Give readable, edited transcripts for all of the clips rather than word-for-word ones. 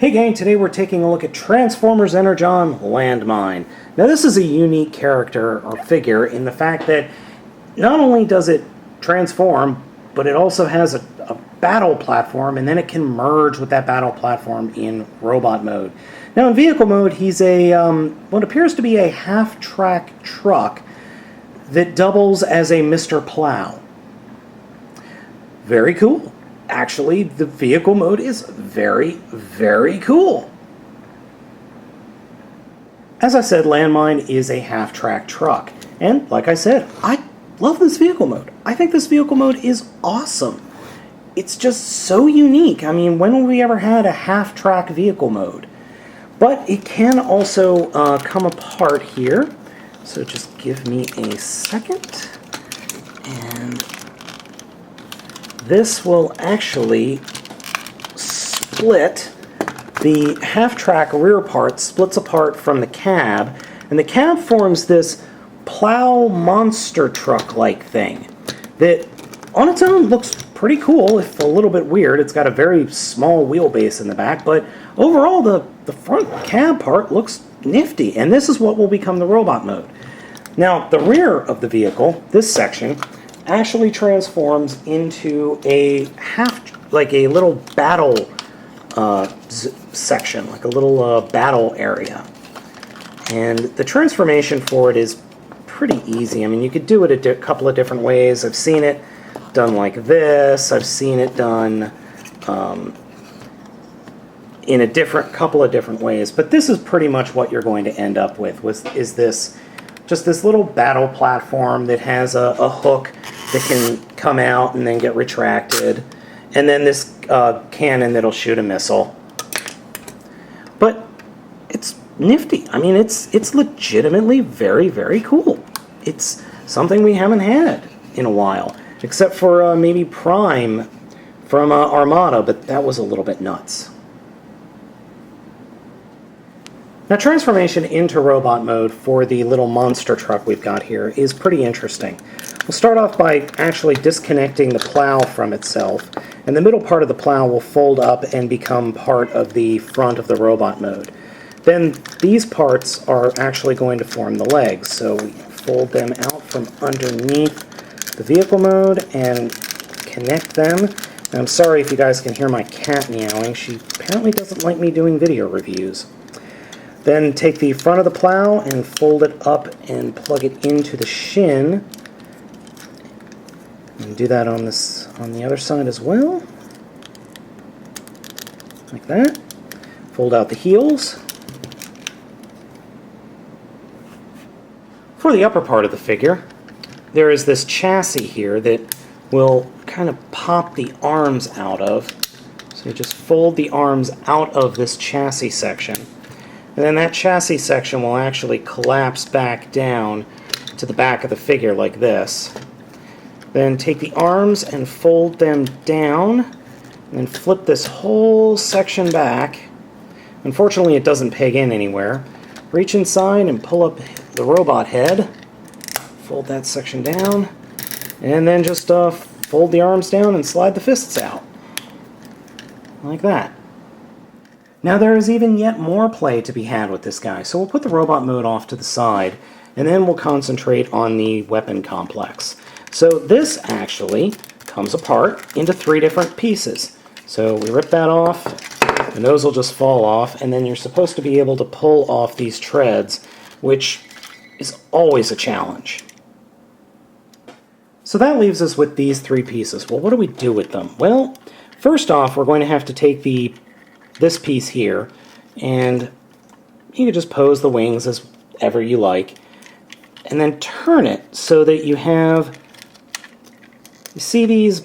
Hey gang, today we're taking a look at Transformers Energon Landmine. Now this is a unique character or figure in the fact that not only does it transform, but it also has a battle platform, and then it can merge with that battle platform in robot mode. Now in vehicle mode, he's a what appears to be a half-track truck that doubles as a Mr. Plow. Very cool. Actually, the vehicle mode is very, very cool. As I said, Landmine is a half-track truck. And like I said, I love this vehicle mode. I think this vehicle mode is awesome. It's just so unique. I mean, when have we ever had a half-track vehicle mode? But it can also come apart here. So just give me a second. And this will actually split. The half-track rear part splits apart from the cab, and the cab forms this plow monster truck-like thing that on its own looks pretty cool, if a little bit weird. It's got a very small wheelbase in the back, but overall the front cab part looks nifty, and this is what will become the robot mode. Now, the rear of the vehicle, this section, actually transforms into a little battle section, like a little battle area. And the transformation for it is pretty easy. I mean, you could do it a couple of different ways. I've seen it done like this. I've seen it done in a couple of different ways. But this is pretty much what you're going to end up with. Is this just this little battle platform that has a hook that can come out and then get retracted, and then this cannon that'll shoot a missile. But it's nifty. I mean, it's legitimately very, very cool. It's something we haven't had in a while, except for maybe Prime from Armada, but that was a little bit nuts. Now, transformation into robot mode for the little monster truck we've got here is pretty interesting. We'll start off by actually disconnecting the plow from itself, and the middle part of the plow will fold up and become part of the front of the robot mode. Then these parts are actually going to form the legs, so we fold them out from underneath the vehicle mode and connect them. And I'm sorry if you guys can hear my cat meowing. She apparently doesn't like me doing video reviews. Then take the front of the plow and fold it up and plug it into the shin. And do that on the other side as well. Like that. Fold out the heels. For the upper part of the figure, there is this chassis here that will kind of pop the arms out of. So you just fold the arms out of this chassis section. And then that chassis section will actually collapse back down to the back of the figure like this. Then take the arms and fold them down, and then flip this whole section back. Unfortunately, it doesn't peg in anywhere. Reach inside and pull up the robot head. Fold that section down, and then just fold the arms down and slide the fists out. Like that. Now there is even yet more play to be had with this guy, so we'll put the robot mode off to the side, and then we'll concentrate on the weapon complex. So this actually comes apart into 3 different pieces. So we rip that off, and those will just fall off, and then you're supposed to be able to pull off these treads, which is always a challenge. So that leaves us with these 3 pieces. Well, what do we do with them? Well, first off, we're going to have to take this piece here, and you can just pose the wings as ever you like, and then turn it so that you see these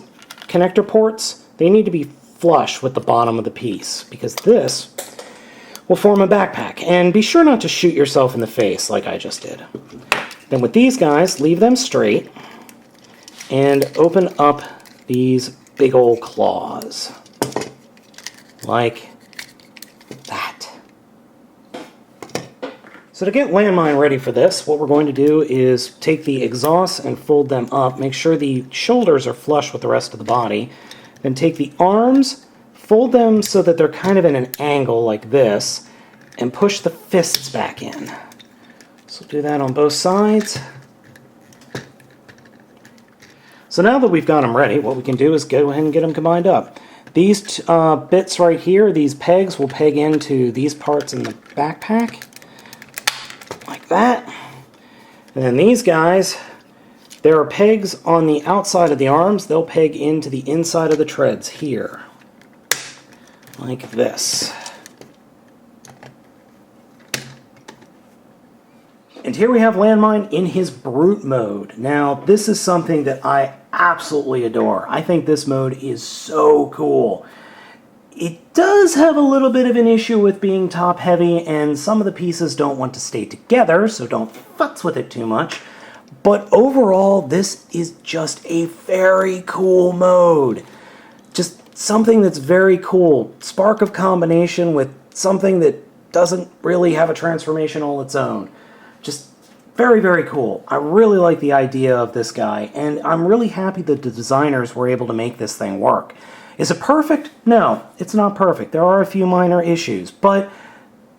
connector ports? They need to be flush with the bottom of the piece, because this will form a backpack. And be sure not to shoot yourself in the face like I just did. Then with these guys, leave them straight, and open up these big old claws. Like that. So to get Landmine ready for this, what we're going to do is take the exhausts and fold them up. Make sure the shoulders are flush with the rest of the body. Then take the arms, fold them so that they're kind of in an angle like this, and push the fists back in. So do that on both sides. So now that we've got them ready, what we can do is go ahead and get them combined up. These bits right here, these pegs, will peg into these parts in the backpack, like that. And then these guys, there are pegs on the outside of the arms. They'll peg into the inside of the treads here, like this. And here we have Landmine in his brute mode. Now, this is something that I absolutely adore. I think this mode is so cool. It does have a little bit of an issue with being top heavy, and some of the pieces don't want to stay together, so don't futz with it too much. But overall, this is just a very cool mode. Just something that's very cool. Spark of combination with something that doesn't really have a transformation all its own. Just very, very cool. I really like the idea of this guy, and I'm really happy that the designers were able to make this thing work. Is it perfect? No, it's not perfect. There are a few minor issues, but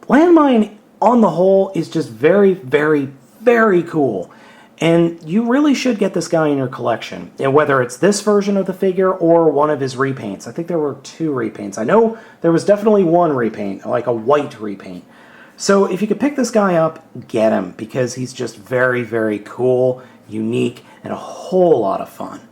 Landmine, on the whole, is just very, very, very cool. And you really should get this guy in your collection, and whether it's this version of the figure or one of his repaints. I think there were 2 repaints. I know there was definitely one repaint, like a white repaint. So if you could pick this guy up, get him, because he's just very, very cool, unique, and a whole lot of fun.